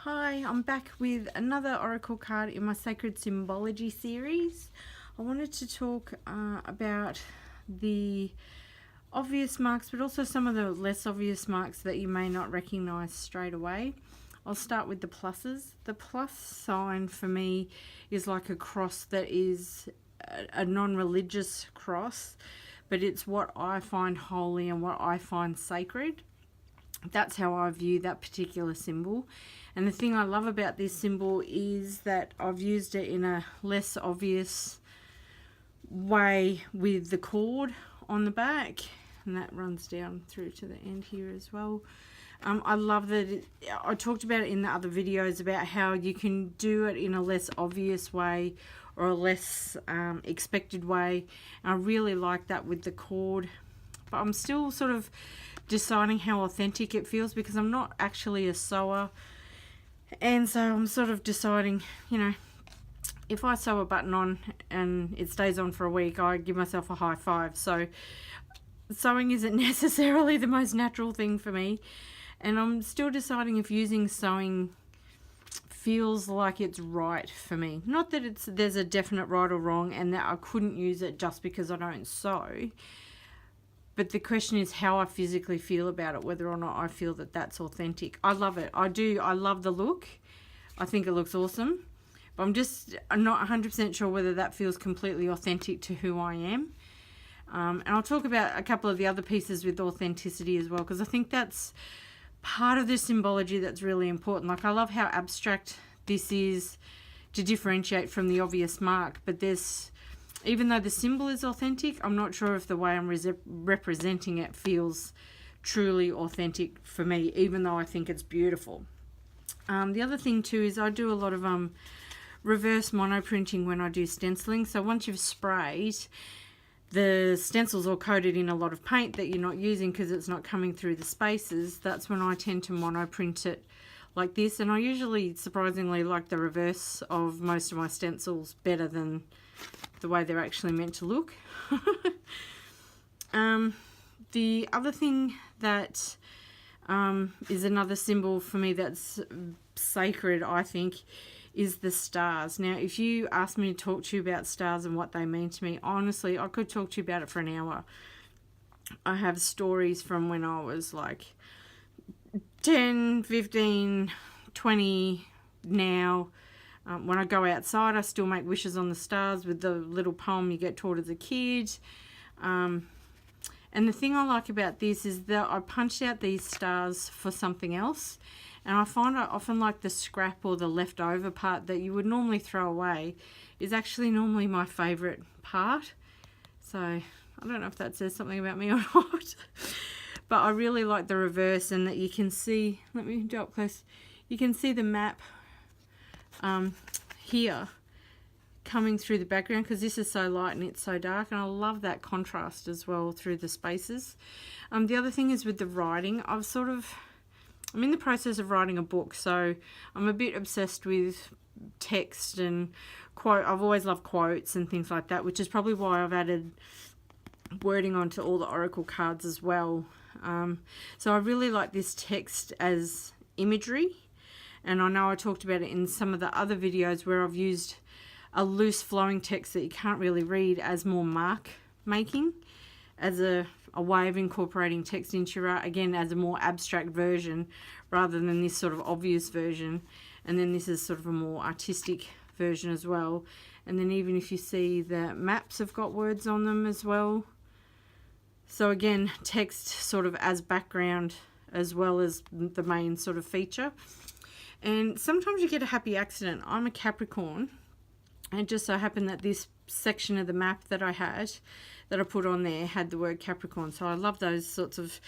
Hi, I'm back with another oracle card in my Sacred Symbology series. I wanted to talk about the obvious marks, but also some of the less obvious marks that you may not recognize straight away. I'll start with the pluses. The plus sign for me is like a cross that is a non-religious cross, but it's what I find holy and what I find sacred. That's how I view that particular symbol. And the thing I love about this symbol is that I've used it in a less obvious way with the cord on the back, and that runs down through to the end here as well. I love that I talked about it in the other videos about how you can do it in a less obvious way or a less expected way. And I really like that with the cord, but I'm still sort of deciding how authentic it feels because I'm not actually a sewer, and so I'm sort of deciding, if I sew a button on and it stays on for a week, I give myself a high five. So sewing isn't necessarily the most natural thing for me, and I'm still deciding if using sewing feels like it's right for me. Not that there's a definite right or wrong and that I couldn't use it just because I don't sew, but the question is how I physically feel about it, whether or not I feel that that's authentic. I love it. I do. I love the look. I think it looks awesome. But I'm not 100% sure whether that feels completely authentic to who I am. And I'll talk about a couple of the other pieces with authenticity as well, because I think that's part of the symbology that's really important. Like, I love how abstract this is to differentiate from the obvious mark, but even though the symbol is authentic, I'm not sure if the way I'm representing it feels truly authentic for me, even though I think it's beautiful. The other thing too is I do a lot of reverse monoprinting when I do stenciling. So once you've sprayed, the stencil's all coated in a lot of paint that you're not using because it's not coming through the spaces. That's when I tend to monoprint it like this. And I usually, surprisingly, like the reverse of most of my stencils better than the way they're actually meant to look. The other thing that is another symbol for me that's sacred, I think, is the stars. Now, if you ask me to talk to you about stars and what they mean to me, honestly, I could talk to you about it for an hour. I have stories from when I was like 10, 15, 20 now. When I go outside, I still make wishes on the stars with the little poem you get taught as a kid. And the thing I like about this is that I punched out these stars for something else. And I find I often like the scrap or the leftover part that you would normally throw away is actually normally my favourite part. So I don't know if that says something about me or not. But I really like the reverse, and that you can see, let me do up close, you can see the map here coming through the background because this is so light and it's so dark, and I love that contrast as well through the spaces. The other thing is with the writing, I'm in the process of writing a book, so I'm a bit obsessed with text and quote. I've always loved quotes and things like that, which is probably why I've added wording onto all the oracle cards as well. So I really like this text as imagery, and I know I talked about it in some of the other videos where I've used a loose flowing text that you can't really read as more mark making, as a way of incorporating text into your art, again as a more abstract version rather than this sort of obvious version. And then this is sort of a more artistic version as well. And then even if you see the maps have got words on them as well. So again, text sort of as background as well as the main sort of feature. And sometimes you get a happy accident. I'm a Capricorn, and it just so happened that this section of the map that I put on there had the word Capricorn. So I love those sorts of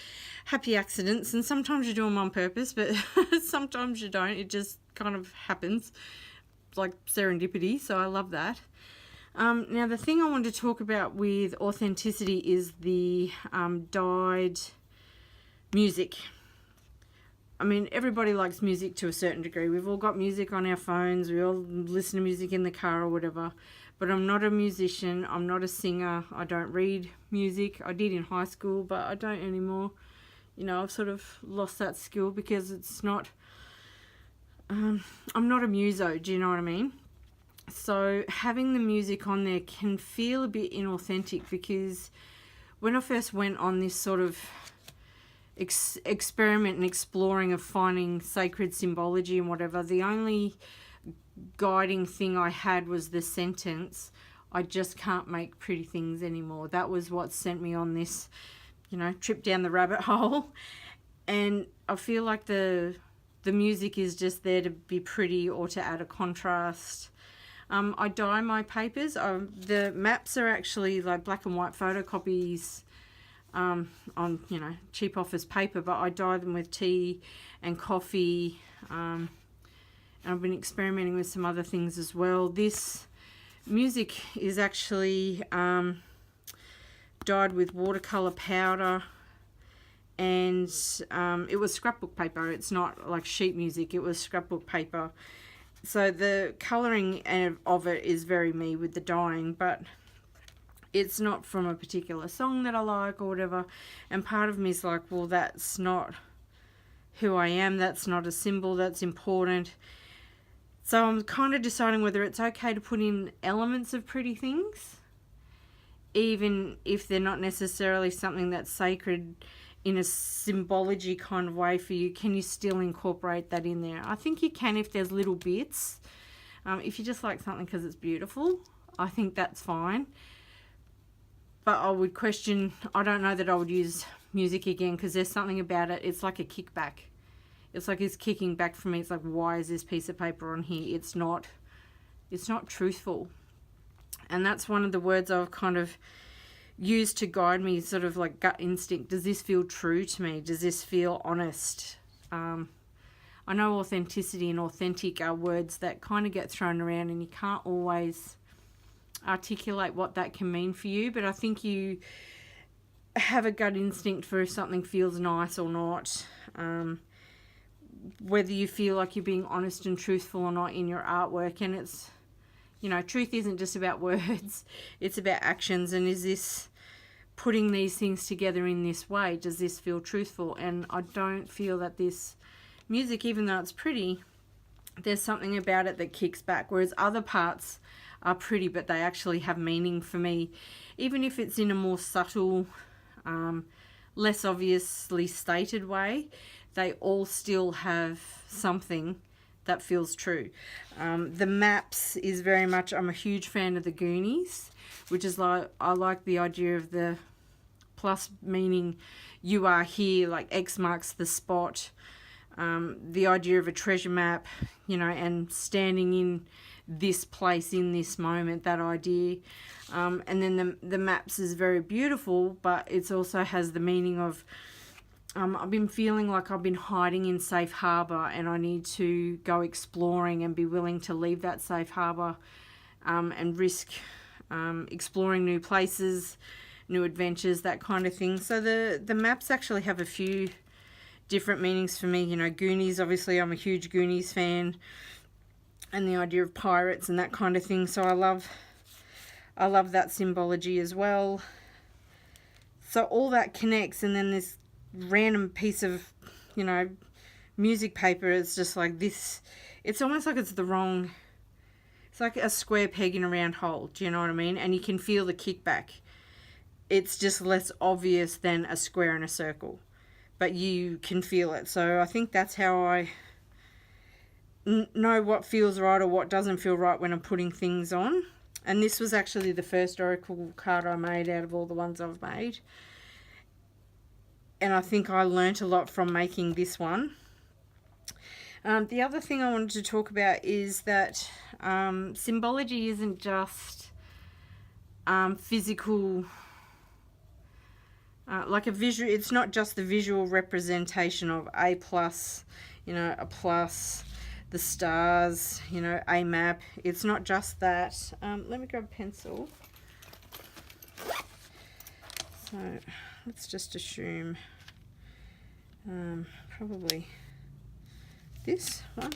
happy accidents, and sometimes you do them on purpose, but sometimes you don't. It just kind of happens, like serendipity. So I love that. Now the thing I wanted to talk about with authenticity is the dyed music. I mean, everybody likes music to a certain degree. We've all got music on our phones. We all listen to music in the car or whatever. But I'm not a musician. I'm not a singer. I don't read music. I did in high school, but I don't anymore. I've sort of lost that skill because it's not I'm not a muso, do you know what I mean? So having the music on there can feel a bit inauthentic, because when I first went on this sort of experiment and exploring of finding sacred symbology and whatever, the only guiding thing I had was the sentence, "I just can't make pretty things anymore." That was what sent me on this, trip down the rabbit hole. And I feel like the music is just there to be pretty or to add a contrast. I dye my papers. The maps are actually like black and white photocopies on cheap office paper, but I dye them with tea and coffee, and I've been experimenting with some other things as well. This music is actually dyed with watercolor powder, and it was scrapbook paper. It's not like sheet music, it was scrapbook paper. So the colouring of it is very me with the dyeing, but it's not from a particular song that I like or whatever. And part of me is like, well, that's not who I am. That's not a symbol that's important. So I'm kind of deciding whether it's okay to put in elements of pretty things, even if they're not necessarily something that's sacred in a symbology kind of way for you. Can you still incorporate that in there? I think you can if there's little bits. If you just like something because it's beautiful, I think that's fine. But I would question, I don't know that I would use music again, because there's something about it. It's like a kickback. It's like it's kicking back for me. It's like, why is this piece of paper on here? It's not truthful. And that's one of the words I've kind of used to guide me, sort of like gut instinct. Does this feel true to me? Does this feel honest? I know authenticity and authentic are words that kind of get thrown around, and you can't always articulate what that can mean for you, but I think you have a gut instinct for if something feels nice or not, whether you feel like you're being honest and truthful or not in your artwork. And it's, truth isn't just about words, it's about actions. And is this putting these things together in this way, does this feel truthful? And I don't feel that this music, even though it's pretty, there's something about it that kicks back, whereas other parts are pretty but they actually have meaning for me, even if it's in a more subtle, less obviously stated way. They all still have something that feels true. The maps is very much, I'm a huge fan of the Goonies, which is like, I like the idea of the plus meaning you are here, like X marks the spot. The idea of a treasure map, and standing in this place in this moment, that idea. And then the maps is very beautiful, but it also has the meaning of, I've been feeling like I've been hiding in safe harbour, and I need to go exploring and be willing to leave that safe harbour, and risk exploring new places, new adventures, that kind of thing. So the maps actually have a few different meanings for me. Goonies, obviously I'm a huge Goonies fan, and the idea of pirates and that kind of thing. So I love that symbology as well. So all that connects, and then this random piece of, music paper is just like this. It's almost like it's it's like a square peg in a round hole. Do you know what I mean? And you can feel the kickback. It's just less obvious than a square and a circle, but you can feel it. So I think that's how I know what feels right or what doesn't feel right when I'm putting things on. And this was actually the first oracle card I made out of all the ones I've made. And I think I learnt a lot from making this one. The other thing I wanted to talk about is that symbology isn't just physical, like a visual. It's not just the visual representation of a plus, a plus, the stars, a map. It's not just that. Let me grab a pencil. So let's just assume probably this one.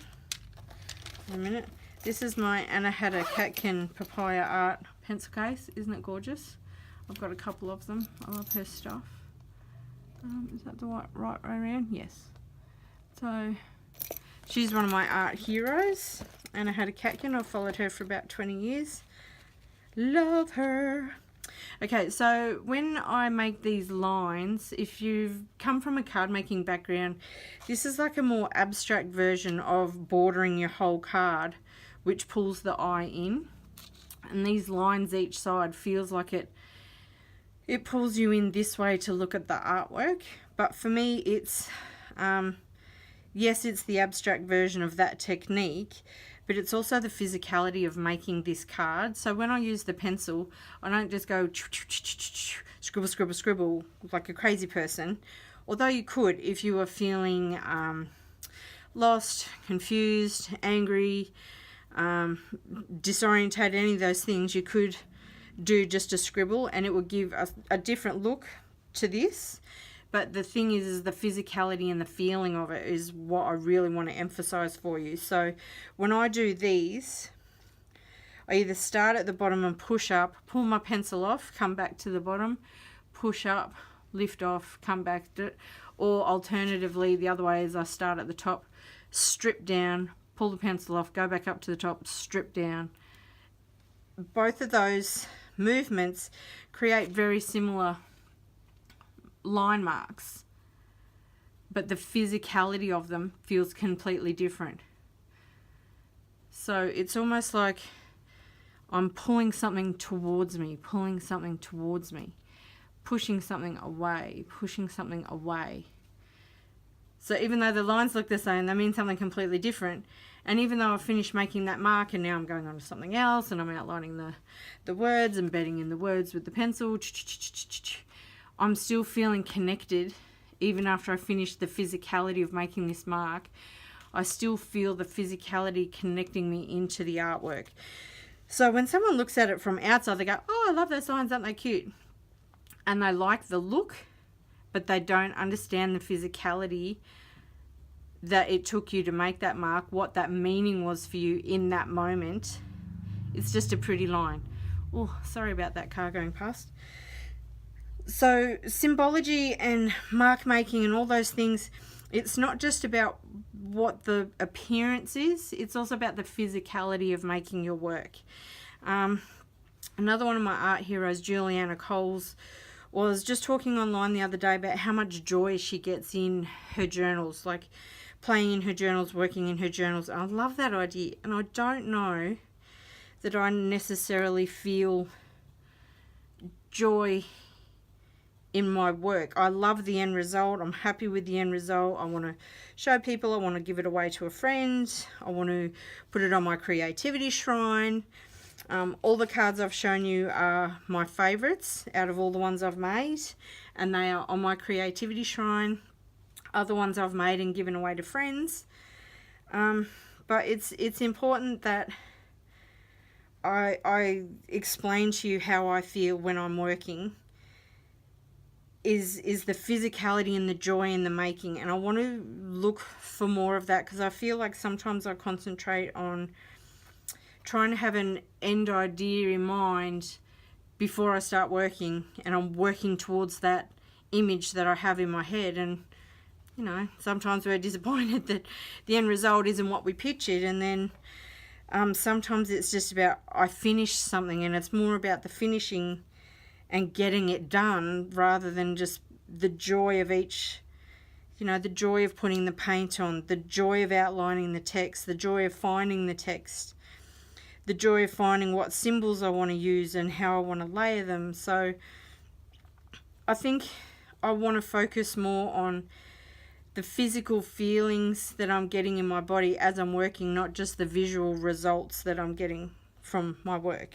In a minute. This is my Anna Hatter Catkin Papaya Art pencil case. Isn't it gorgeous? I've got a couple of them. I love her stuff. Is that the right way around? Yes. So She's one of my art heroes, and I had a catkin. I've followed her for about 20 years. Love her. Okay, so when I make these lines, if you've come from a card making background, this is like a more abstract version of bordering your whole card, which pulls the eye in. And these lines each side feels like it pulls you in this way to look at the artwork. But for me, it's, yes, it's the abstract version of that technique, but it's also the physicality of making this card. So when I use the pencil, I don't just go scribble, scribble, scribble like a crazy person. Although you could if you were feeling lost, confused, angry, disorientated, any of those things, you could do just a scribble and it would give a different look to this. But the thing is the physicality and the feeling of it is what I really want to emphasize for you. So when I do these, I either start at the bottom and push up, pull my pencil off, come back to the bottom, push up, lift off, come back to it. Or alternatively, the other way is I start at the top, strip down, pull the pencil off, go back up to the top, strip down. Both of those movements create very similar line marks, but the physicality of them feels completely different. So it's almost like I'm pulling something towards me, pulling something towards me, pushing something away, pushing something away. So even though the lines look the same, they mean something completely different. And even though I've finished making that mark and now I'm going on to something else and I'm outlining the words, embedding in the words with the pencil, I'm still feeling connected. Even after I finish the physicality of making this mark, I still feel the physicality connecting me into the artwork. So when someone looks at it from outside, they go, oh, I love those lines, aren't they cute? And they like the look, but they don't understand the physicality that it took you to make that mark, what that meaning was for you in that moment. It's just a pretty line. Oh, sorry about that car going past. So symbology and mark making and all those things, it's not just about what the appearance is, it's also about the physicality of making your work. Another one of my art heroes, Juliana Coles, was just talking online the other day about how much joy she gets in her journals, like playing in her journals, working in her journals. I love that idea, and I don't know that I necessarily feel joy in my work. I love the end result. I'm happy with the end result. I want to show people. I want to give it away to a friend. I want to put it on my creativity shrine. All the cards I've shown you are my favorites out of all the ones I've made, and they are on my creativity shrine. Other ones I've made and given away to friends. But it's important that I explain to you how I feel when I'm working. Is the physicality and the joy in the making, and I want to look for more of that, because I feel like sometimes I concentrate on trying to have an end idea in mind before I start working, and I'm working towards that image that I have in my head, and you know, sometimes we're disappointed that the end result isn't what we pictured, and then sometimes it's just about I finished something, and it's more about the finishing and getting it done rather than just the joy of each, you know, the joy of putting the paint on, the joy of outlining the text, the joy of finding the text, the joy of finding what symbols I want to use and how I want to layer them. So I think I want to focus more on the physical feelings that I'm getting in my body as I'm working, not just the visual results that I'm getting from my work.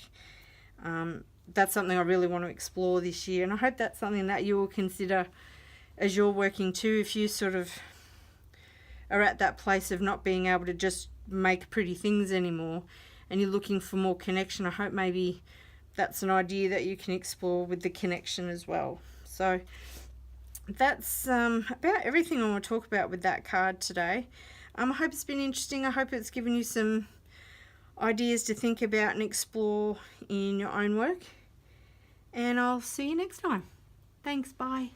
That's something I really want to explore this year, and I hope that's something that you will consider as you're working too. If you sort of are at that place of not being able to just make pretty things anymore and you're looking for more connection, I hope maybe that's an idea that you can explore with the connection as well. So that's about everything I want to talk about with that card today. I hope it's been interesting. I hope it's given you some ideas to think about and explore in your own work. And I'll see you next time. Thanks, bye.